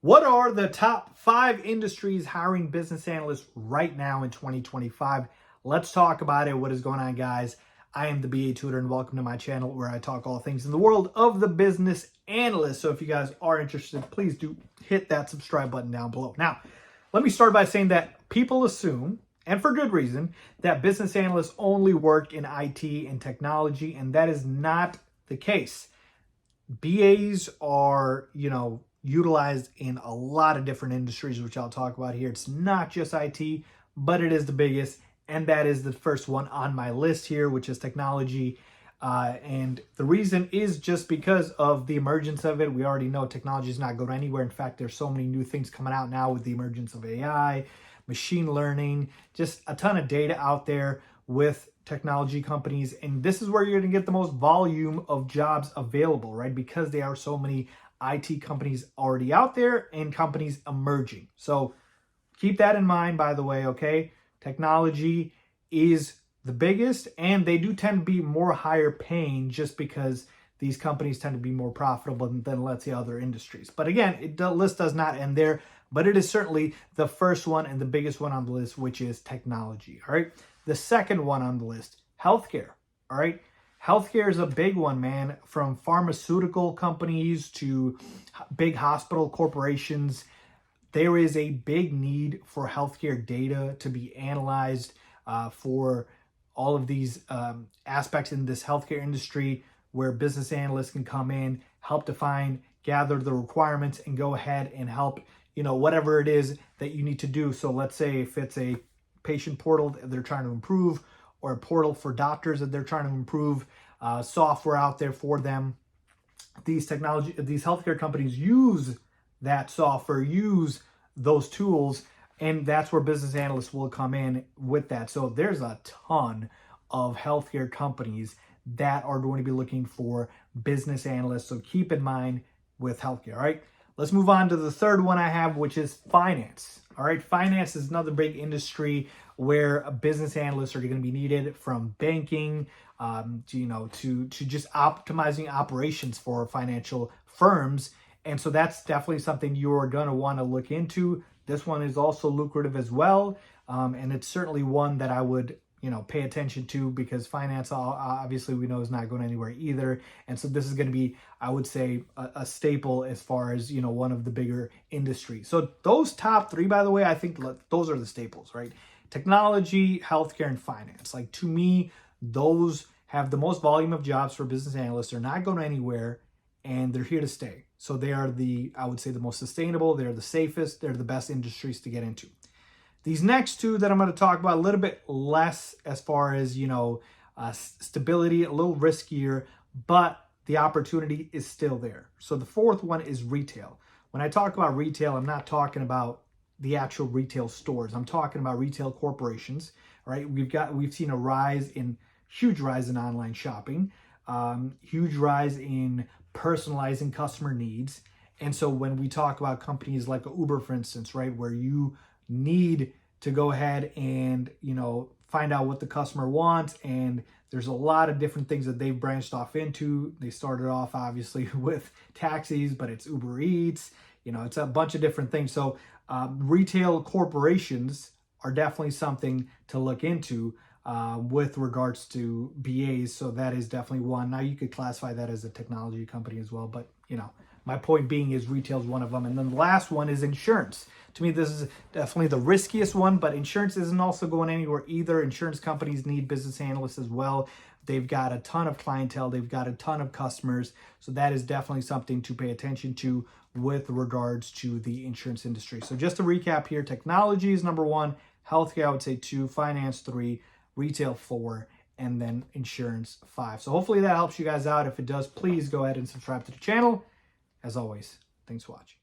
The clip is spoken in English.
What are the top 5 industries hiring business analysts right now in 2025? Let's talk about it. What is going on, guys? I am the BA Tutor, and welcome to my channel where I talk all things in the world of the business analyst. So if you guys are interested, please do hit that subscribe button down below. Now, let me start by saying that people assume, and for good reason, that business analysts only work in IT and technology, and that is not the case. BAs are, utilized in a lot of different industries, which I'll talk about here. It's not just IT, but it is the biggest, and that is the first one on my list here, which is technology. And the reason is just because of the emergence of it. We already know technology is not going anywhere. In fact, there's so many new things coming out now with the emergence of AI, machine learning, just a ton of data out there with technology companies. And this is where you're going to get the most volume of jobs available, right? Because there are so many IT companies already out there and companies emerging. So keep that in mind, by the way, okay? Technology is the biggest, and they do tend to be more higher paying just because these companies tend to be more profitable than let's say, other industries. But again, the list does not end there, but it is certainly the first one and the biggest one on the list, which is technology, all right? The second one on the list, healthcare, all right? Healthcare is a big one, man, from pharmaceutical companies to big hospital corporations. There is a big need for healthcare data to be analyzed for all of these aspects in this healthcare industry, where business analysts can come in, help define, gather the requirements, and go ahead and help, whatever it is that you need to do. So let's say if it's a patient portal that they're trying to improve, or a portal for doctors that they're trying to improve, software out there for them. These healthcare companies use that software, use those tools, and that's where business analysts will come in with that. So there's a ton of healthcare companies that are going to be looking for business analysts. So keep in mind with healthcare, all right? Let's move on to the third one I have, which is finance. All right, finance is another big industry where business analysts are going to be needed, from banking to just optimizing operations for financial firms. And so that's definitely something you're going to want to look into. This one is also lucrative as well. And it's certainly one that I would pay attention to, because finance, obviously, we know is not going anywhere either. And so this is going to be, I would say, a staple as far as, one of the bigger industries. So those top 3, by the way, I think those are the staples, right? Technology, healthcare, and finance. Like, to me, those have the most volume of jobs for business analysts. They're not going anywhere, and they're here to stay. So they are I would say, the most sustainable. They're the safest. They're the best industries to get into. These next 2 that I'm going to talk about, a little bit less as far as, stability, a little riskier, but the opportunity is still there. So the fourth one is retail. When I talk about retail, I'm not talking about the actual retail stores. I'm talking about retail corporations, right? We've seen a huge rise in online shopping, huge rise in personalizing customer needs. And so when we talk about companies like Uber, for instance, right, where you need to go ahead and find out what the customer wants, and there's a lot of different things that they've branched off into. They started off obviously with taxis, but it's Uber Eats, it's a bunch of different things. So retail corporations are definitely something to look into with regards to BAs. So that is definitely one. Now you could classify that as a technology company as well, but my point being is retail is one of them. And then the last one is insurance. To me, this is definitely the riskiest one, but insurance isn't also going anywhere either. Insurance companies need business analysts as well. They've got a ton of clientele. They've got a ton of customers. So that is definitely something to pay attention to with regards to the insurance industry. So just to recap here, technology is number 1, healthcare, I would say 2, finance 3, retail 4, and then insurance 5. So hopefully that helps you guys out. If it does, please go ahead and subscribe to the channel. As always, thanks for watching.